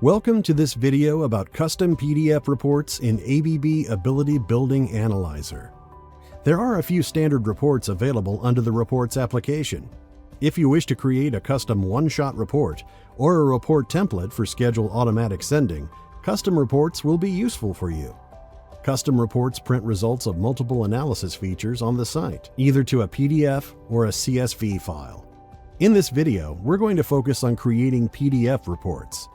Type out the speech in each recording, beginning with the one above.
Welcome to this video about custom PDF reports in ABB Ability Building Analyzer. There are a few standard reports available under the Reports application. If you wish to create a custom one-shot report or a report template for schedule automatic sending, custom reports will be useful for you. Custom reports print results of multiple analysis features on the site, either to a PDF or a CSV file. In this video, we're going to focus on creating PDF reports.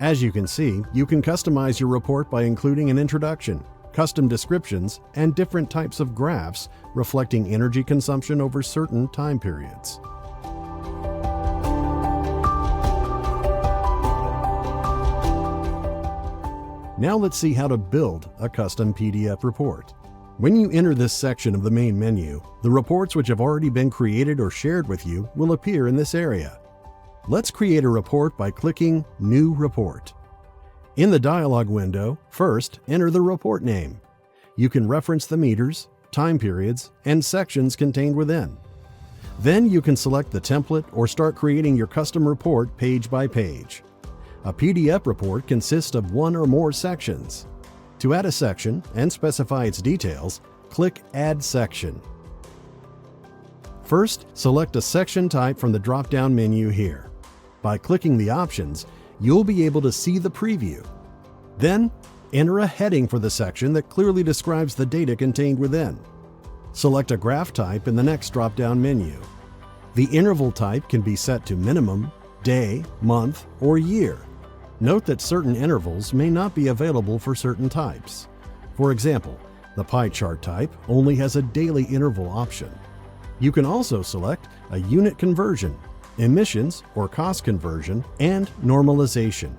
As you can see, you can customize your report by including an introduction, custom descriptions, and different types of graphs reflecting energy consumption over certain time periods. Now let's see how to build a custom PDF report. When you enter this section of the main menu, the reports which have already been created or shared with you will appear in this area. Let's create a report by clicking New Report. In the dialog window, first enter the report name. You can reference the meters, time periods, and sections contained within. Then you can select the template or start creating your custom report page by page. A PDF report consists of one or more sections. To add a section and specify its details, click Add Section. First, select a section type from the drop-down menu here. By clicking the options, you'll be able to see the preview. Then, enter a heading for the section that clearly describes the data contained within. Select a graph type in the next drop-down menu. The interval type can be set to minimum, day, month, or year. Note that certain intervals may not be available for certain types. For example, the pie chart type only has a daily interval option. You can also select a unit conversion, emissions or cost conversion, and normalization.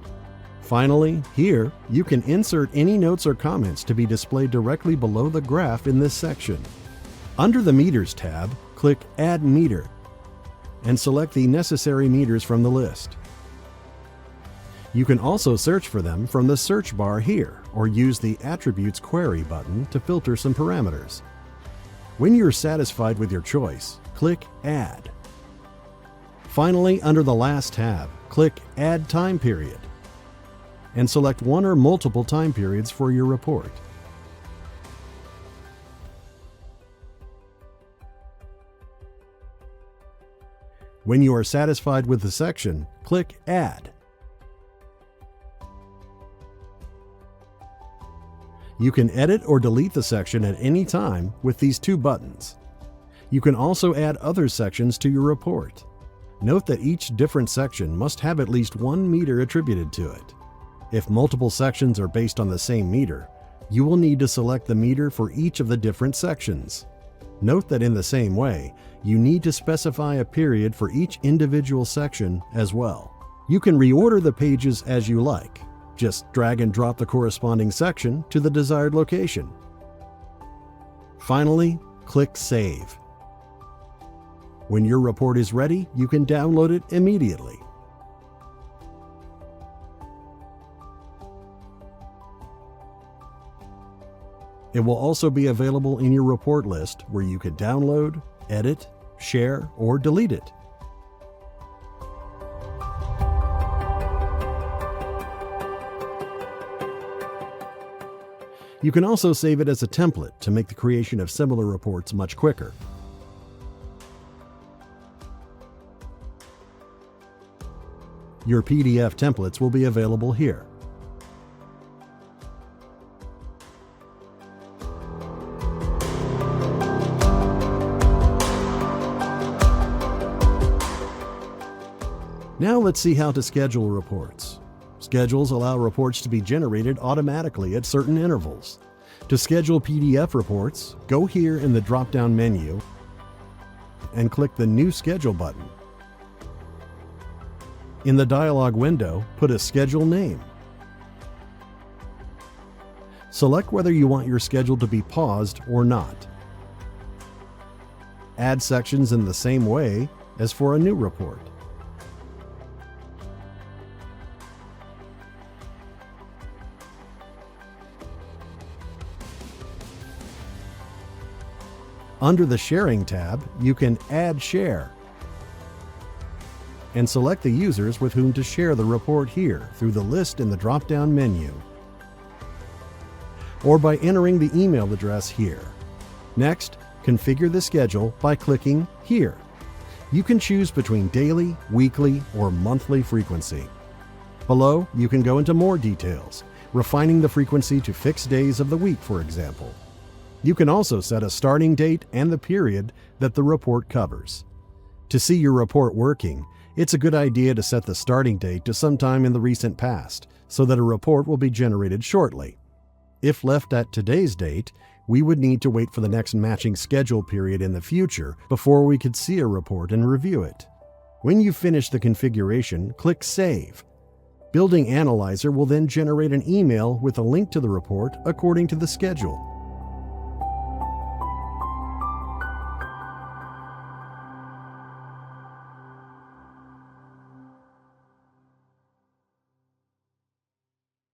Finally, here, you can insert any notes or comments to be displayed directly below the graph in this section. Under the Meters tab, click Add Meter and select the necessary meters from the list. You can also search for them from the search bar here or use the Attributes Query button to filter some parameters. When you're satisfied with your choice, click Add. Finally, under the last tab, click Add Time Period and select one or multiple time periods for your report. When you are satisfied with the section, click Add. You can edit or delete the section at any time with these two buttons. You can also add other sections to your report. Note that each different section must have at least one meter attributed to it. If multiple sections are based on the same meter, you will need to select the meter for each of the different sections. Note that in the same way, you need to specify a period for each individual section as well. You can reorder the pages as you like. Just drag and drop the corresponding section to the desired location. Finally, click Save. When your report is ready, you can download it immediately. It will also be available in your report list where you can download, edit, share, or delete it. You can also save it as a template to make the creation of similar reports much quicker. Your PDF templates will be available here. Now let's see how to schedule reports. Schedules allow reports to be generated automatically at certain intervals. To schedule PDF reports, go here in the drop-down menu and click the New Schedule button. In the dialog window, put a schedule name. Select whether you want your schedule to be paused or not. Add sections in the same way as for a new report. Under the Sharing tab, you can add share. and select the users with whom to share the report here through the list in the drop-down menu, or by entering the email address here. Next, configure the schedule by clicking here. You can choose between daily, weekly, or monthly frequency. Below, you can go into more details, refining the frequency to fixed days of the week, for example. You can also set a starting date and the period that the report covers. To see your report working, it's a good idea to set the starting date to sometime in the recent past, so that a report will be generated shortly. If left at today's date, we would need to wait for the next matching schedule period in the future before we could see a report and review it. When you finish the configuration, click Save. Building Analyzer will then generate an email with a link to the report according to the schedule.